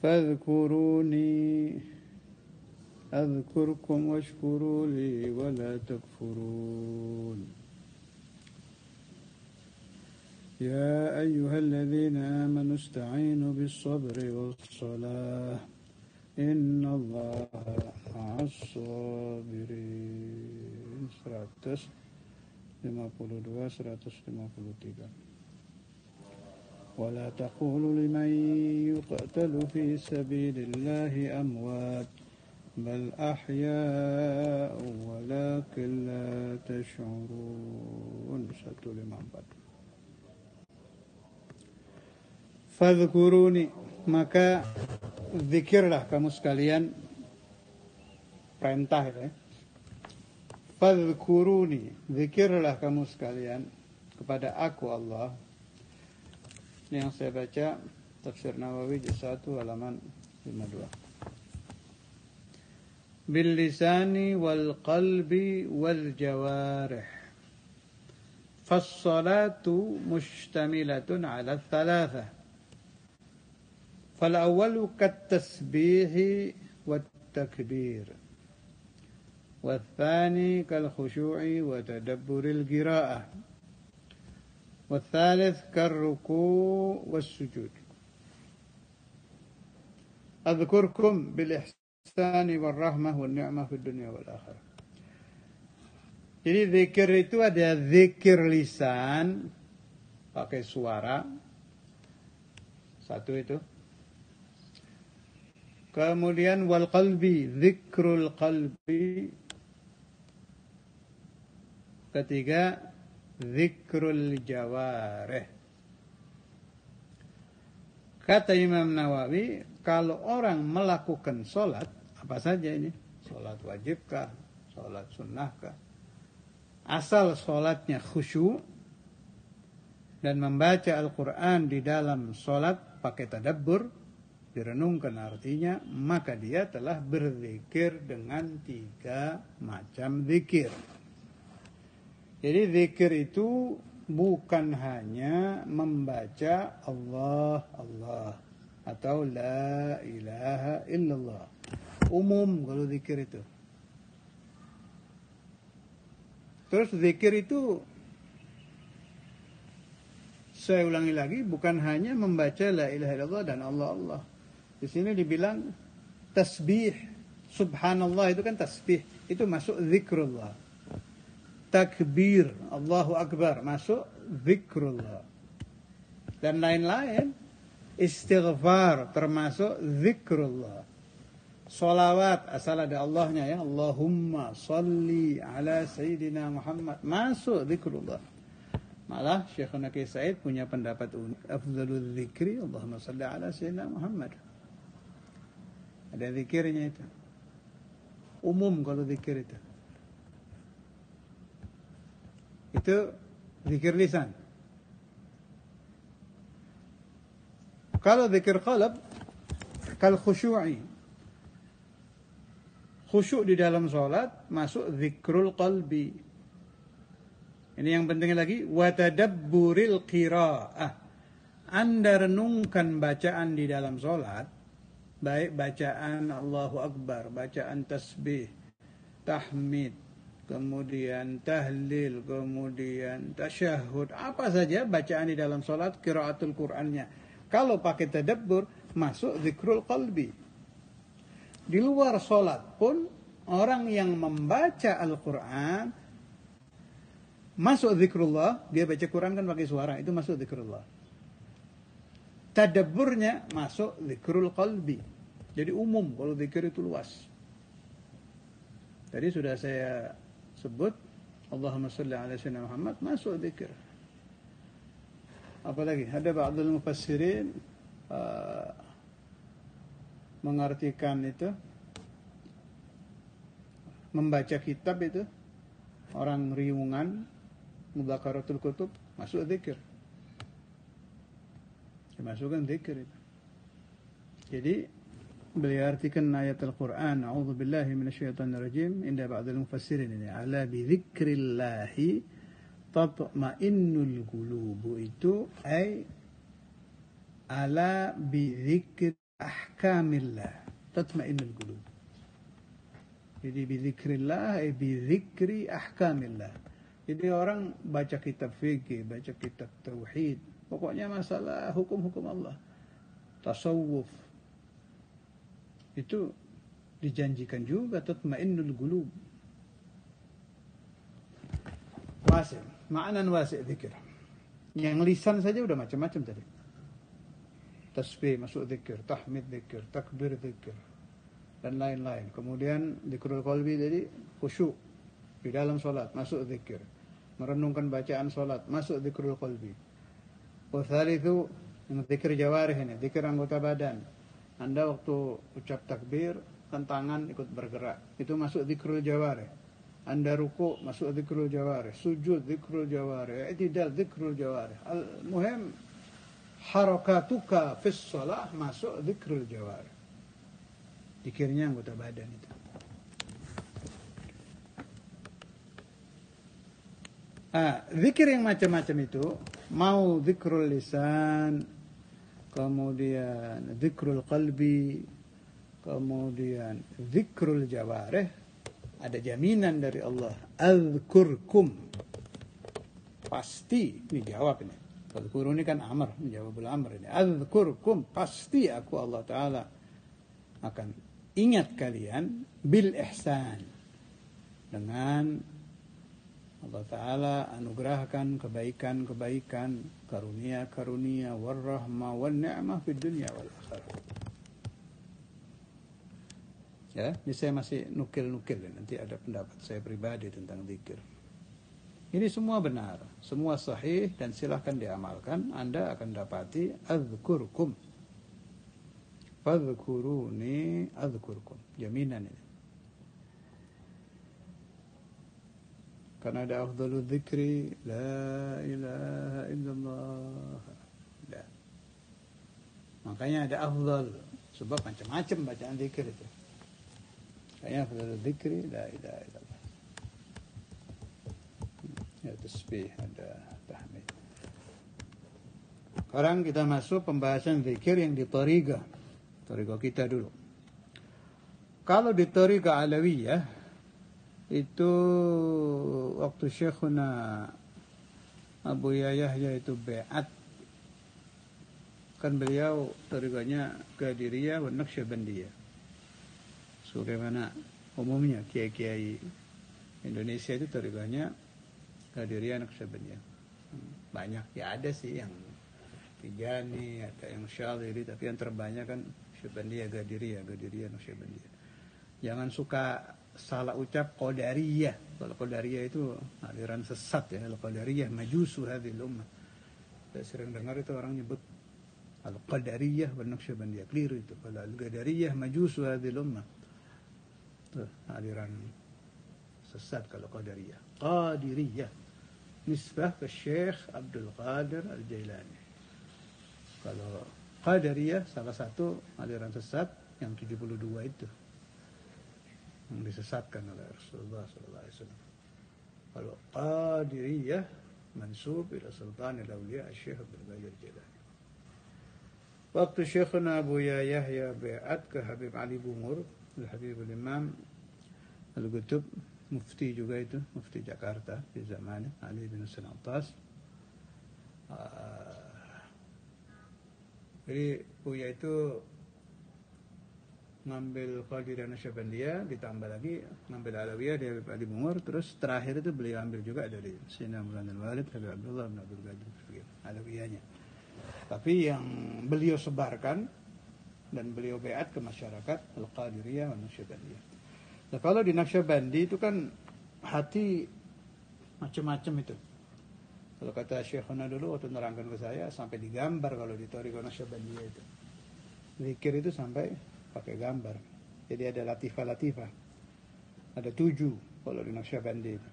فاذكروني أذكركم واشكروا لي ولا تكفرون يا أيها الذين آمنوا استعينوا بالصبر والصلاة إن الله مع الصابرين 152-153 ولا تقولوا لمن يقتل في سبيل الله أموات بل أحياء ولكن لا تشعرون 154 Fadhkuruni, maka zikirlah kamu sekalian, perintah itu ya. Fadhkuruni, zikirlah kamu sekalian kepada aku Allah. Ini yang saya baca Tafsir Nawawi juz 1 halaman 52. Bil lisani wal qalbi wal jawarih. Fas-salatu mushtamilatun ala thalathah. فالأول كالتسبيح والتكبير والثاني كالخشوع وتدبر القراءة والثالث كالركوع والسجود أذكركم بالإحسان والرحمة والنعمة في الدنيا والآخرة. Jadi zikir itu ada zikir lisan pakai suara, satu itu. Kemudian wal qalbi, zikrul qalbi. Ketiga, zikrul jawarih. Kata Imam Nawawi, kalau orang melakukan sholat, apa saja ini? Sholat wajibkah? Sholat sunnahkah? Asal sholatnya khusyuk dan membaca Al-Quran di dalam sholat pakai tadabbur, direnungkan artinya, maka dia telah berzikir dengan 3 macam zikir. Jadi zikir itu bukan hanya membaca Allah, Allah atau la ilaha illallah. Umum kalau zikir itu. Terus zikir itu, saya ulangi lagi, bukan hanya membaca la ilaha illallah dan Allah, Allah. Di sini dibilang tasbih, subhanallah itu kan tasbih, itu masuk zikrullah. Takbir, Allahu Akbar, masuk zikrullah. Dan lain-lain, istighfar termasuk zikrullah. Salawat, asal ada Allahnya ya, Allahumma salli ala Sayyidina Muhammad, masuk zikrullah. Malah Syekhuna Kiai Said punya pendapat unik, afdhalul zikri Allahumma salli ala Sayyidina Muhammad. Ada zikirnya itu. Umum kalau zikir itu. Itu zikir lisan. Kalau zikir qalb, kal khusyu'i. Khusyuk di dalam sholat masuk zikrul qalbi. Ini yang penting lagi, wa tadabburil qiraah. Anda renungkan bacaan di dalam sholat, baik bacaan Allahu Akbar, bacaan tasbih, tahmid, kemudian tahlil, kemudian tasyahud, apa saja bacaan di dalam sholat, qiraatul Qur'annya. Kalau pakai tadabbur, masuk zikrul qalbi. Di luar sholat pun, orang yang membaca Al-Quran, masuk zikrullah, dia baca Quran kan pakai suara, itu masuk zikrullah. Tadabburnya masuk zikrul qalbi. Jadi umum, kalau zikir itu luas. Tadi sudah saya sebut, Allahumma salli ala sayyidina Muhammad, masuk zikir. Apalagi, ada ba'dul mufassirin mengartikan itu, membaca kitab itu, orang riungan, mudhakaratul kutub, masuk zikir. Dimasukkan zikir itu. Jadi beliau artikan ayat Al-Quran, a'udzu billahi minasyaitonir rajim, inda ba'dul mufassirin ini, ala bi dzikrillahi tatma'innul qulub, itu ay ala bi dzikri ahkamillah tatma'innul qulub. Jadi bizikrillah bizikri ahkamillah. Jadi orang baca kitab fikih, baca kitab tauhid, pokoknya masalah hukum-hukum Allah, tasawuf, itu dijanjikan juga tatma'innul qulub. Wasi', ma'nan wasi' zikir. Yang lisan saja udah macam-macam tadi. Tasbih masuk zikir, tahmid zikir, takbir zikir, dan lain-lain. Kemudian zikrul qalbi jadi khusyuk di dalam solat, masuk zikir. Merenungkan bacaan solat, masuk zikrul qalbi. Wathalithu zikir jawarih ini, zikir anggota badan. Anda waktu ucap takbir, kan tangan ikut bergerak. Itu masuk zikrul jawarih. Anda ruku, masuk zikrul jawarih. Sujud, zikrul jawarih. I'tidal, zikrul jawarih. Al-muhim, harakatuka fis salah, masuk zikrul jawarih. Zikirnya anggota badan itu. Zikir yang macam-macam itu, mau zikrul lisan, kemudian zikrul qalbi, kemudian zikrul jawarih, ada jaminan dari Allah. Azkurkum, pasti, ini jawab ini. Azkuru ini kan amr, jawabul amr ini. Azkurkum, pasti aku Allah Ta'ala akan ingat kalian bil ihsan, dengan Allah Ta'ala anugerahkan kebaikan-kebaikan, karunia-karunia, warahmah, wan ni'mah fid dunya wal akhirah. Ya, ini saya masih nukil-nukil, nanti ada pendapat saya pribadi tentang zikir. Ini semua benar, semua sahih dan silahkan diamalkan. Anda akan dapati azkurkum, fadhkuruni azkurkum, jaminan ini. Karena ada afdalul dzikri la ilaha illallah. Nah. Makanya ada afdal, sebab macam-macam bacaan zikir itu. Kayaknya afdalul dzikri la ilaha illallah. Ya tasbih, ada tahmid. Sekarang kita masuk pembahasan zikir yang di tariqah. Tariqah kita dulu. Kalau di tariqah alawiyah itu waktu Syekhuna Abu Yahya itu be'at, kan beliau tariqahnya Qadiriyah dan Naqsyabandiyah. Sebagaimana umumnya kiai-kiai Indonesia itu tariqahnya Qadiriyah, Naqsyabandiyah. Banyak ya, ada sih yang Tijani, ada yang Syadhili, tapi yang terbanyak kan Syabandiyah, Qadiriyah, Naqsyabandiyah. Jangan suka salah ucap Qadariyah. Kalau Qadariyah itu aliran sesat ya. Al-Qadariyah majusu hadhil ummah. Saya sering dengar itu orang nyebut Al-Qadariyah wa Naqsyabandiyah. Keliru itu. Kalau Al-Qadariyah majusu hadhil ummah. Itu aliran sesat kalau Qadariyah. Qadiriyah nisbah ke Syekh Abdul Qadir Al-Jailani. Kalau Qadariyah salah satu aliran sesat yang 72 itu, yang disesatkan oleh Rasulullah SAW. Kalau Qadiriyah mansub ila Sultanil Awliya Syekh Abdul Qadir Jilani. Waktu Syekhuna Abu Yahya be'at ke Habib Ali Bungur, Habibul Imam Al-Qutub, mufti juga itu, mufti Jakarta di zaman Ali bin Husain Attas. Jadi Buya itu ngambil Qadiriyah Naqsyabandiyah, ditambah lagi ngambil Alawiyah dari Habib Ali Bungur, terus terakhir itu beliau ambil juga dari Sayyidina Mulanan Walid Habib Abdullah bin Abdul Qadir Alawiyahnya. Tapi yang beliau sebarkan dan beliau beat ke masyarakat Al-Qadiriyah dan Naqsyabandiyah. Nah, kalau di Naqsyabandi itu kan hati macam-macam itu. Kalau kata Syekhuna dulu waktu nerangkan ke saya, sampai digambar kalau di Thariqah Naqsyabandiyah itu. Zikir itu sampai pakai gambar. Jadi ada latifah-latifah. Ada 7 kalau di Naqsyabandi itu.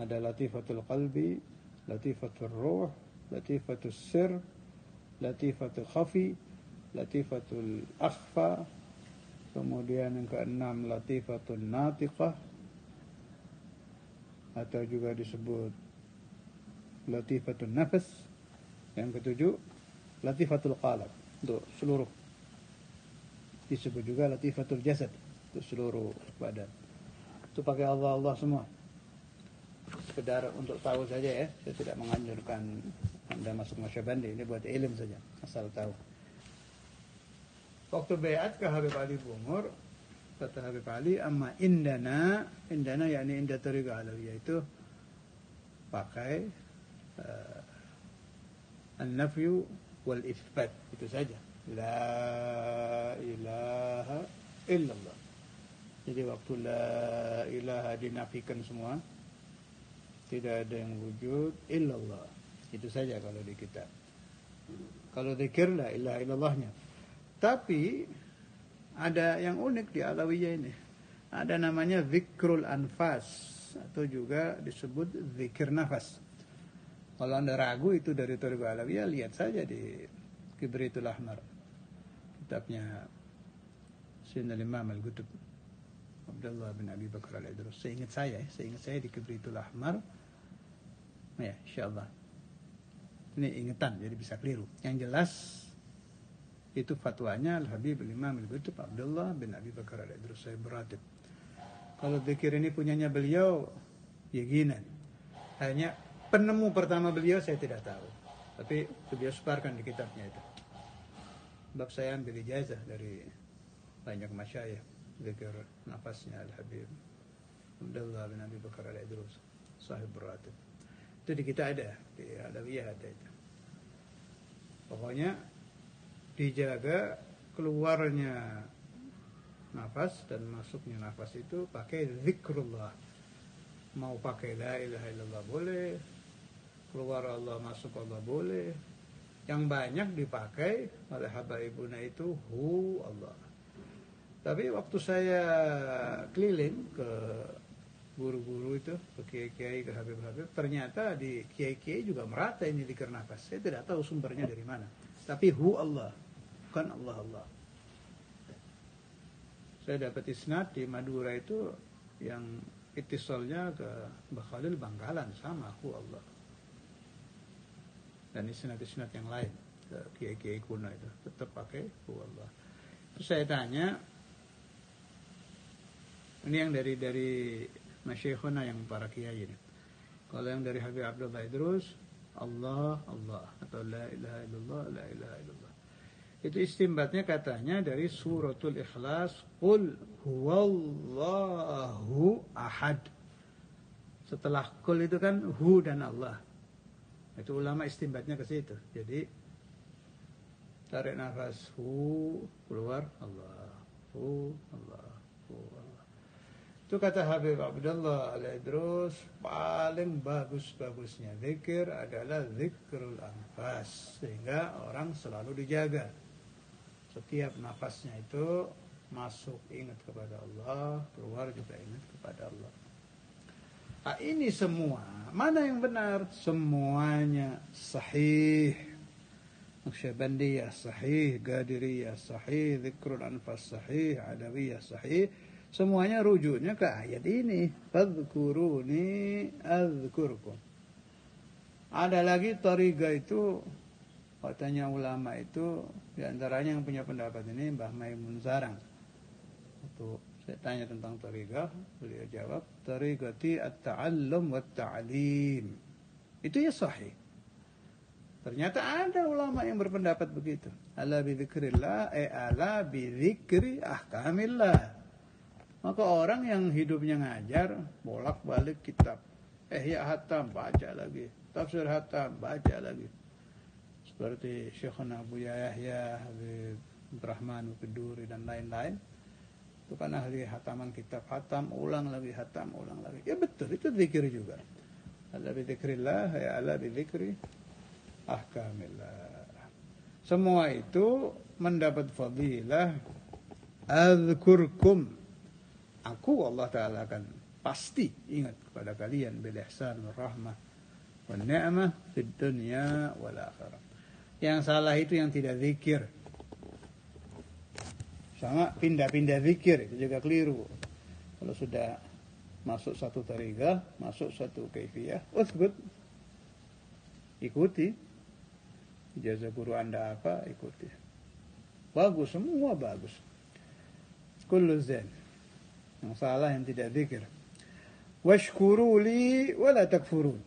Ada latifatul qalbi, latifatul ruh, latifatul sir, latifatul khafi, latifatul akhfa, kemudian yang ke-6 latifatul natiqah, atau juga disebut latifatul nafas. Yang ke-7 latifatul qalb, untuk seluruh Disebut juga latifatul jasad, untuk seluruh badan. Itu pakai Allah Allah semua. Sekedar untuk tahu saja ya, saya tidak menganjurkan Anda masuk Nasyabandi, ini buat ilmu saja, asal tahu. Waktu bayat ke Habib Ali Bungur, kata Habib Ali, amma indana yakni inda tariqah alawiyah itu pakai an-nafyu wal itsbat, itu saja. La ilaha illallah. Jadi waktu la ilaha dinafikan semua, tidak ada yang wujud illallah. Itu saja kalau di kitab. Kalau zikir la ilaha illallahnya. Tapi ada yang unik di Alawiyah ini. Ada namanya zikrul anfas, atau juga disebut zikir nafas. Kalau Anda ragu itu dari Thariqah Alawiyah, lihat saja di Kibritul Ahmar, kitabnya Sayyidina Imam Al-Qutb Abdullah bin Abi Bakar Al-Idrus. Seingat saya di Kibritul Ahmar. Ya, insyaallah. Ini ingatan, jadi bisa keliru. Yang jelas itu fatwanya Al-Habib Imam Al-Qutb Abdullah bin Abi Bakar Al-Idrus Sahib Ratib. Kalau zikir ini punyanya beliau, yakinan. Hanya penemu pertama beliau saya tidak tahu. Tapi beliau sebarkan di kitabnya itu. Sebab saya ambil ijazah dari banyak masyayikh zikir nafasnya Al-Habib Abdullah bin Abi Bakar Al-Idrus Sahib Ratib. Itu di kita ada, di Alawiyah ada itu. Pokoknya dijaga keluarnya nafas dan masuknya nafas itu pakai zikrullah. Mau pakai la ilaha illallah boleh, keluar Allah masuk Allah boleh. Yang banyak dipakai oleh habaibuna itu hu Allah. Tapi waktu saya keliling ke guru-guru itu, ke kiai-kiai, ke habib-habib, ternyata di kiai-kiai juga merata ini zikir nafas. Saya tidak tahu sumbernya dari mana. Tapi hu Allah, bukan Allah Allah. Saya dapat isnad di Madura itu yang itisolnya ke Mbah Khalil Bangkalan, sama hu Allah. Dan isnad-isnad yang lain ke kiai-kiai kuno itu tetap pakai hu Allah. Terus saya tanya, ini yang dari masyayikhuna yang para kiai ini. Kalau yang dari Habib Abdullah Idrus, Allah Allah, atau la ilaha illallah, la ilaha illallah. Itu istimbatnya katanya dari suratul Ikhlas, qul huwallahu ahad. Setelah qul itu kan hu dan Allah. Itu ulama istimbatnya ke situ. Jadi tarik nafas hu, keluar Allah, hu Allah, hu Allah. Itu kata Habib Abdullah Al-Idrus, paling bagus-bagusnya zikir adalah zikrul anfas, sehingga orang selalu dijaga. Setiap nafasnya itu masuk ingat kepada Allah, keluar juga ingat kepada Allah. Nah, ini semua, mana yang benar? Semuanya sahih. Naqsyabandiyah sahih, Qadiriyah sahih, zikrul anfas sahih, Alawiyah sahih. Semuanya rujuknya ke ayat ini. Fadhkuruni adzkurkum. Ada lagi tariqah itu, katanya ulama itu, diantaranya yang punya pendapat ini Mbah Maimun Zarang. Waktu saya tanya tentang tariqah, beliau jawab, tariqati at-ta'allum wa at-ta'lim. Itu ya sahih. Ternyata ada ulama yang berpendapat begitu. Ala bi dzikrillah, ala bi dzikri ahkamillah. Maka orang yang hidupnya ngajar, bolak-balik kitab. Ya hatam, baca lagi. Tafsir hatam, baca lagi. Seperti Syekhuna Abu Yahya, Habib Rahman Al-Quduri, dan lain-lain. Itu kan ahli hataman kitab. Hatam, ulang lagi, hatam, ulang lagi. Ya betul, itu zikir juga. Ala bi dzikrillah, ala bi dzikri ahkamillah. Semua itu mendapat fadilah adzkurkum. Aku Allah Ta'ala akan pasti ingat kepada kalian bil ihsan wal rahmah wal ni'mah fid dunya wal akhirah. Yang salah itu yang tidak zikir. Sama pindah-pindah zikir itu juga keliru. Kalau sudah masuk satu tariqah, masuk satu kaifiyah, utsbut. Ikuti. Ijazah guru Anda apa, ikuti. Bagus, semua bagus. kullu zain. Yang salah yang tidak zikir. Washkuru li wa la takfurun.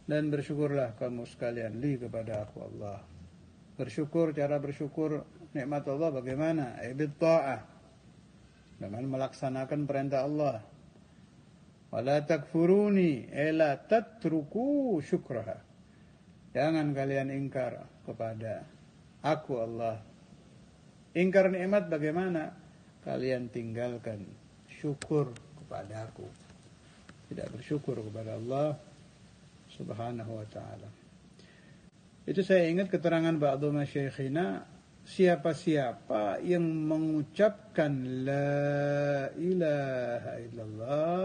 Dan bersyukurlah kamu sekalian li kepada aku Allah. Bersyukur, cara bersyukur nikmat Allah bagaimana? Ibit ta'ah. Dengan melaksanakan perintah Allah. Wa la takfuruni, la tatruku syukraha. Jangan kalian ingkar kepada aku Allah. Ingkar nikmat bagaimana? Kalian tinggalkan syukur kepada aku. Tidak bersyukur kepada Allah subhanahu wa ta'ala. Itu saya ingat keterangan ba'du masyayikhina, siapa-siapa yang mengucapkan la ilaha illallah,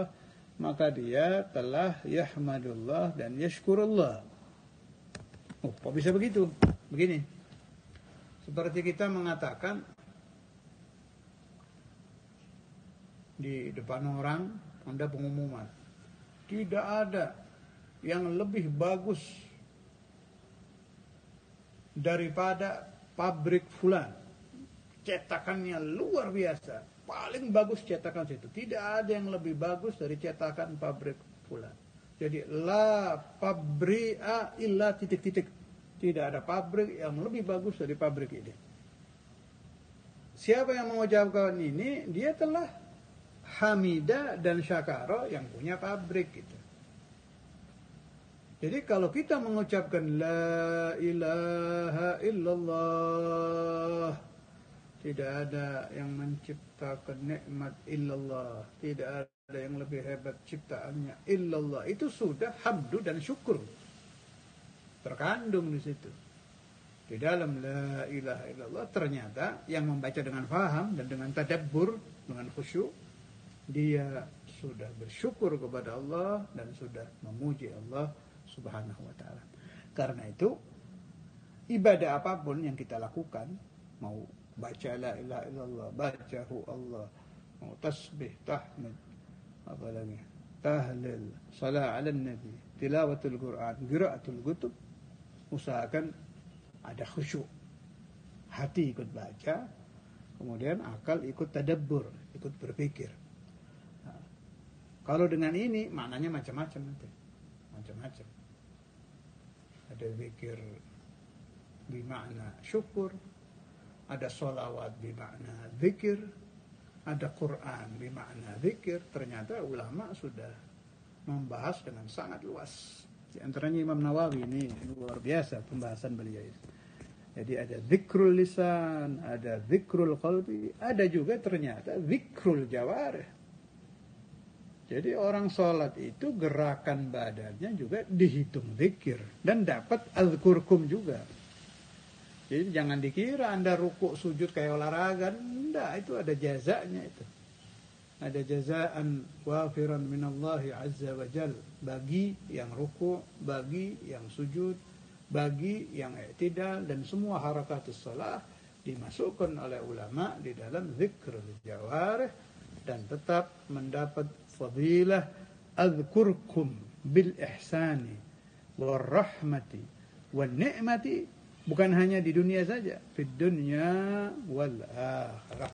maka dia telah yahmadullah dan yashkurullah. Oh, kok bisa begitu? Begini. Seperti kita mengatakan di depan orang, ada pengumuman. Tidak ada yang lebih bagus daripada pabrik fulan. Cetakannya luar biasa. Paling bagus cetakan situ. Tidak ada yang lebih bagus dari cetakan pabrik fulan. Jadi la pabri'a illa titik-titik. Tidak ada pabrik yang lebih bagus dari pabrik ini. Siapa yang mengucapkan ini, dia telah hamida dan syakara yang punya pabrik gitu. Jadi kalau kita mengucapkan la ilaha illallah, tidak ada yang menciptakan nikmat illallah, tidak ada yang lebih hebat ciptaannya illallah, itu sudah hamdu dan syukur terkandung di situ. Di dalam la ilaha illallah ternyata yang membaca dengan faham dan dengan tadabbur, dengan khusyuk, dia sudah bersyukur kepada Allah dan sudah memuji Allah subhanahu wa ta'ala. Karena itu ibadah apapun yang kita lakukan, mau baca la ilaha illallah, baca hu Allah, mau tasbih, tahmid, apa lagi, tahlil, salat ala nabi, tilawatul Quran, qiraatul kutub, usahakan ada khusyuk. Hati ikut baca, kemudian akal ikut tadabbur, ikut berpikir. Nah, kalau dengan ini maknanya macam-macam nanti. Macam-macam. Ada zikir bermakna syukur, ada sholawat bermakna zikir, ada Quran bermakna zikir. Ternyata ulama sudah membahas dengan sangat luas. Di antaranya Imam Nawawi, ini luar biasa pembahasan beliau ini. Jadi ada zikrul lisan, ada zikrul qalbi, ada juga ternyata zikrul jawarih. Jadi orang sholat itu gerakan badannya juga dihitung zikir dan dapat azkurkum juga. Jadi jangan dikira Anda rukuk sujud kayak olahraga, enggak, itu ada jazanya itu. Ada jazaan wafiran minallahi azza wa jal, bagi yang rukuk, bagi yang sujud, bagi yang i'tidal, dan semua harakatus shalah dimasukkan oleh ulama di dalam zikrul jawarih dan tetap mendapat fadilah azkurkum bil ihsani wal rahmati wal ni'mati, bukan hanya di dunia saja, fid dunya wal akhirah.